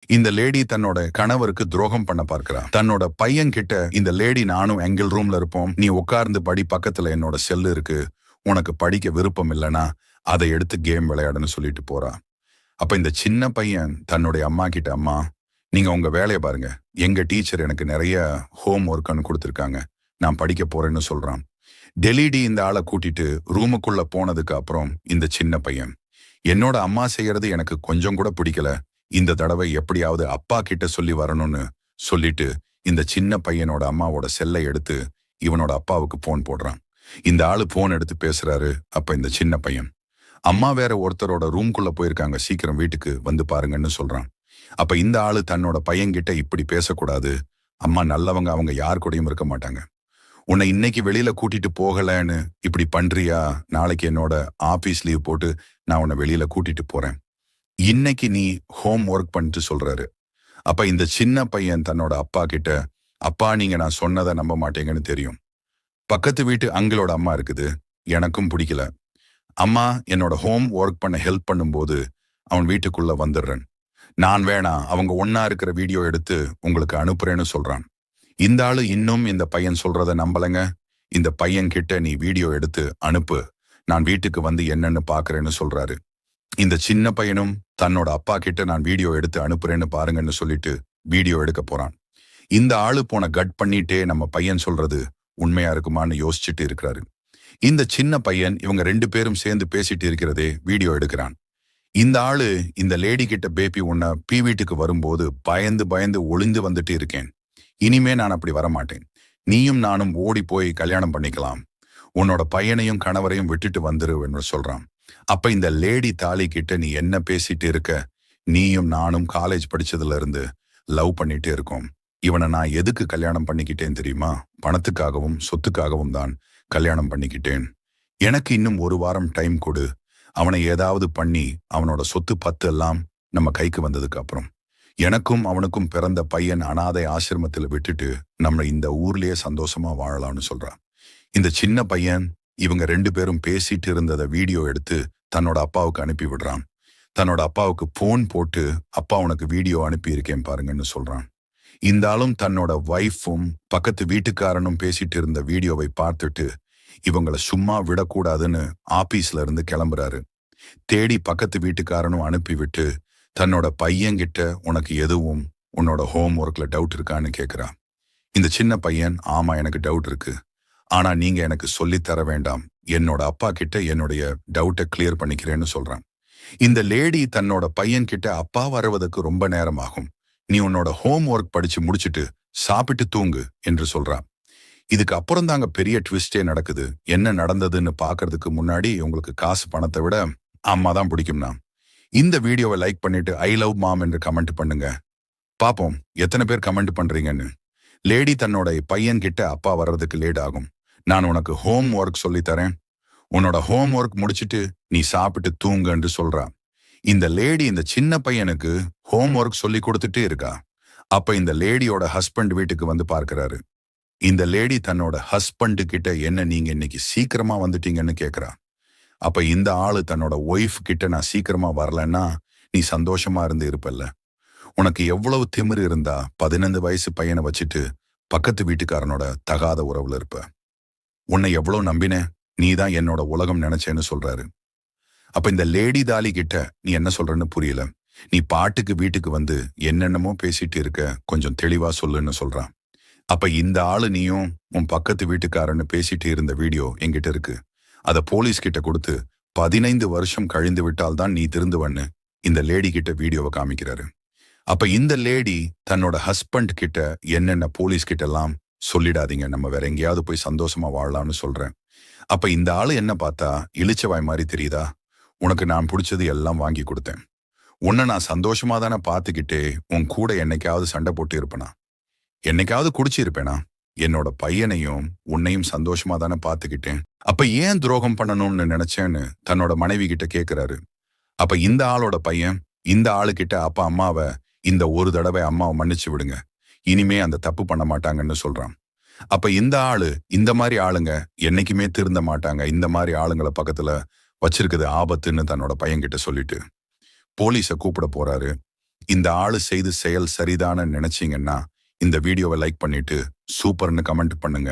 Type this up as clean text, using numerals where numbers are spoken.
இந்த லேடி தன்னோட கணவருக்கு துரோகம் பண்ண பார்க்கிறா. தன்னோட பையன் கிட்ட இந்த லேடி நானும் எங்கள் ரூம்ல இருப்போம், நீ உட்கார்ந்து படி, பக்கத்துல என்னோட செல்லு இருக்கு, உனக்கு படிக்க விருப்பம் இல்லைன்னா அதை எடுத்து கேம் விளையாடுன்னு சொல்லிட்டு போறா. அப்ப இந்த சின்ன பையன் தன்னுடைய அம்மா கிட்ட, அம்மா நீங்க உங்க வேலையை பாருங்க, எங்க டீச்சர் எனக்கு நிறைய ஹோம் ஒர்க்னு கொடுத்துருக்காங்க, நான் படிக்க போறேன்னு சொல்றான். டெலிடி இந்த ஆளை கூட்டிட்டு ரூமுக்குள்ள போனதுக்கு அப்புறம் இந்த சின்ன பையன், என்னோட அம்மா செய்யறது எனக்கு கொஞ்சம் கூட பிடிக்கல, இந்த தடவை எப்படியாவது அப்பா கிட்ட சொல்லி வரணும்னு சொல்லிட்டு இந்த சின்ன பையனோட அம்மாவோட செல்லை எடுத்து இவனோட அப்பாவுக்கு போன் போடுறான். இந்த ஆளு போன் எடுத்து பேசுறாரு. அப்ப இந்த சின்ன பையன், அம்மா வேற ஒருத்தரோட ரூம்குள்ள போயிருக்காங்க, சீக்கிரம் வீட்டுக்கு வந்து பாருங்கன்னு சொல்றான். அப்ப இந்த ஆளு தன்னோட பையன்கிட்ட, இப்படி பேசக்கூடாது, அம்மா நல்லவங்க, அவங்க யார் கூடயும் இருக்க மாட்டாங்க, உன்னை இன்னைக்கு வெளியில கூட்டிட்டு போகலன்னு இப்படி பண்றியா, நாளைக்கு என்னோட ஆபீஸ் லீவ் போட்டு நான் உன்னை வெளியில கூட்டிட்டு போறேன், இன்னைக்கு நீ ஹோம் ஒர்க் பண்ணிட்டு சொல்றாரு. அப்ப இந்த சின்ன பையன் தன்னோட அப்பா கிட்ட, அப்பா நீங்க நான் சொன்னதை நம்ப மாட்டேங்கன்னு தெரியும், பக்கத்து வீட்டு அங்கிளோட அம்மா இருக்குது, எனக்கும் பிடிக்கல, அம்மா என்னோட ஹோம் ஒர்க் பண்ண ஹெல்ப் பண்ணும்போது அவன் வீட்டுக்குள்ள வந்துடுறேன், நான் வேணா அவங்க ஒன்னா இருக்கிற வீடியோ எடுத்து உங்களுக்கு அனுப்புறேன்னு சொல்றான். இந்த ஆளு இன்னும் இந்த பையன் சொல்றத நம்பலங்க. இந்த பையன் கிட்ட, நீ வீடியோ எடுத்து அனுப்பு, நான் வீட்டுக்கு வந்து என்னன்னு பாக்குறேன்னு சொல்றாரு. இந்த சின்ன பையனும் தன்னோட அப்பா கிட்ட, நான் வீடியோ எடுத்து அனுப்புறேன்னு பாருங்கன்னு சொல்லிட்டு வீடியோ எடுக்க போறான். இந்த ஆளு போன கட் பண்ணிட்டே நம்ம பையன் சொல்றது உண்மையா இருக்குமான்னு யோசிச்சுட்டு இருக்கிறாரு. இந்த சின்ன பையன் இவங்க ரெண்டு பேரும் சேர்ந்து பேசிட்டு இருக்கிறதே வீடியோ எடுக்கிறான். இந்த ஆளு இந்த லேடி கிட்ட, பேபி உன்னை வீட்டுக்கு வரும்போது பயந்து பயந்து ஒளிந்து வந்துட்டு இருக்கேன், இனிமே நான் அப்படி வரமாட்டேன், நீயும் நானும் ஓடி போய் கல்யாணம் பண்ணிக்கலாம், உன்னோட பையனையும் கணவரையும் விட்டுட்டு வந்துருன்னு சொல்றான். அப்ப இந்த லேடி தாலி கிட்ட, நீ என்ன பேசிட்டு இருக்க, நீயும் நானும் காலேஜ் படிச்சதுல இருந்து லவ் பண்ணிட்டே இருக்கோம், இவனை நான் எதுக்கு கல்யாணம் பண்ணிக்கிட்டேன் தெரியுமா, பணத்துக்காகவும் சொத்துக்காகவும் தான் கல்யாணம் பண்ணிக்கிட்டேன், எனக்கு இன்னும் 1 வாரம் டைம் கொடு, அவனை ஏதாவது பண்ணி அவனோட சொத்து 10 எல்லாம் நம்ம கைக்கு வந்ததுக்கு அப்புறம் எனக்கும் அவனுக்கும் பிறந்த பையன் அனாதை ஆசிரமத்தில் விட்டுட்டு நம்ம இந்த ஊர்லயே சந்தோஷமா வாழலாம்னு சொல்றான். இந்த சின்ன பையன் இவங்க 2 பேரும் பேசிட்டு இருந்ததை வீடியோ எடுத்து தன்னோட அப்பாவுக்கு அனுப்பி விடுறான். தன்னோட அப்பாவுக்கு போன் போட்டு, அப்பா உனக்கு வீடியோ அனுப்பி இருக்கேன் பாருங்கன்னு சொல்றான். இந்த ஆளும் தன்னோட வைஃபும் பக்கத்து வீட்டுக்காரனும் பேசிட்டு இருந்த வீடியோவை பார்த்துட்டு இவங்களை சும்மா விடக்கூடாதுன்னு ஆபீஸ்ல இருந்து கிளம்புறாரு. தேடி பக்கத்து வீட்டுக்காரனும் அனுப்பிவிட்டு தன்னோட பையன்கிட்ட, உனக்கு எதுவும் உன்னோட ஹோம் ஒர்க்ல டவுட் இருக்கான்னு கேட்கிறா. இந்த சின்ன பையன், ஆமா எனக்கு டவுட் இருக்கு, ஆனா நீங்க எனக்கு சொல்லித்தர வேண்டாம், என்னோட அப்பா கிட்ட என்னுடைய டவுட்டை கிளியர் பண்ணிக்கிறேன்னு சொல்றான். இந்த லேடி தன்னோட பையன் கிட்ட, அப்பா வருவதற்கு ரொம்ப நேரம் ஆகும், நீ உன்னோட ஹோம் ஒர்க் படிச்சு முடிச்சுட்டு சாப்பிட்டு தூங்கு என்று சொல்றான். இதுக்கு அப்புறம் தாங்க பெரிய ட்விஸ்டே நடக்குது. என்ன நடந்ததுன்னு பாக்குறதுக்கு முன்னாடி, உங்களுக்கு காசு பணத்தை விட அம்மா தான் பிடிக்கும்னா இந்த வீடியோவை லைக் பண்ணிட்டு ஐ லவ் மாம் என்று கமெண்ட் பண்ணுங்க, பாப்போம் எத்தனை பேர் கமெண்ட் பண்றீங்கன்னு. லேடி தன்னோட பையன் கிட்ட, அப்பா வர்றதுக்கு லேட் ஆகும், நான் உனக்கு ஹோம் ஒர்க் சொல்லி தரேன், உன்னோட ஹோம் ஒர்க் முடிச்சிட்டு நீ சாப்பிட்டு தூங்குன்னு சொல்றா. இந்த லேடி இந்த சின்ன பையனுக்கு ஹோம் ஒர்க் சொல்லி கொடுத்துட்டே இருக்கா. அப்ப இந்த லேடியோட ஹஸ்பண்ட் வீட்டுக்கு வந்து பார்க்கிறாரு. இந்த லேடி தன்னோட ஹஸ்பண்ட் கிட்ட, என்ன நீங்க இன்னைக்கு சீக்கிரமா வந்துட்டீங்கன்னு கேக்குறா. அப்ப இந்த ஆளு தன்னோட ஒய்ஃப் கிட்ட, நான் சீக்கிரமா வரலன்னா நீ சந்தோஷமா இருந்து இருப்பல்ல, உனக்கு எவ்வளவு திமிரு இருந்தா 15 வயசு பையனை வச்சுட்டு பக்கத்து வீட்டுக்காரனோட தகாத உறவுல இருப்ப, உன்னை எவ்வளவு நம்பினேன், நீ தான் என்னோட உலகம் நினைச்சேன்னு சொல்றாரு. அப்ப இந்த லேடி தாலி கிட்ட, நீ என்ன சொல்றன்னு புரியல, நீ பாட்டுக்கு வீட்டுக்கு வந்து என்னென்னமோ பேசிட்டு இருக்க, கொஞ்சம் தெளிவா சொல்லுன்னு சொல்றான். அப்ப இந்த ஆளு, நீயும் உன் பக்கத்து வீட்டுக்காரன்னு பேசிட்டு இருந்த வீடியோ என்கிட்ட இருக்கு, அதை போலீஸ் கிட்ட கொடுத்து 15 வருஷம் கழிந்து விட்டால் தான் நீ திருந்துவன்னு இந்த லேடி கிட்ட வீடியோவை காமிக்கிறாரு. அப்ப இந்த லேடி தன்னோட ஹஸ்பண்ட் கிட்ட, என்னென்ன போலீஸ் கிட்ட எல்லாம் சொல்லிடாதீங்க, நம்ம வேற எங்கேயாவது போய் சந்தோஷமா வாழலாம்னு சொல்றேன். அப்ப இந்த ஆளு என்ன பார்த்தா இளிச்சவாய் மாதிரி தெரியுதா, உனக்கு நான் பிடிச்சது எல்லாம் வாங்கி கொடுத்தேன், உன்னை நான் சந்தோஷமா தானே பார்த்துக்கிட்டே உன் கூட என்னைக்காவது சண்டை போட்டு இருப்பேனா, என்னைக்காவது குடிச்சிருப்பேனா, என்னோட பையனையும் உன்னையும் சந்தோஷமா தானே பார்த்துக்கிட்டேன், அப்ப ஏன் துரோகம் பண்ணணும்னு நினைச்சேன்னு தன்னோட மனைவி கிட்ட கேட்கிறாரு. அப்ப இந்த ஆளோட பையன் இந்த ஆளுகிட்ட, அப்பா அம்மாவை இந்த ஒரு தடவை அம்மாவை மன்னிச்சு விடுங்க, இனிமே அந்த தப்பு பண்ண மாட்டாங்கன்னு சொல்றான். அப்ப இந்த ஆளு, இந்த மாதிரி ஆளுங்க என்னைக்குமே திருந்த மாட்டாங்க, இந்த மாதிரி ஆளுங்களை பக்கத்துல வச்சிருக்குது ஆபத்துன்னு தன்னோட பையன்கிட்ட சொல்லிட்டு போலீஸை கூப்பிட போறாரு. இந்த ஆளு செய்து செயல் சரிதான்னு நினைச்சீங்கன்னா இந்த வீடியோவை லைக் பண்ணிட்டு சூப்பர்னு கமெண்ட் பண்ணுங்க.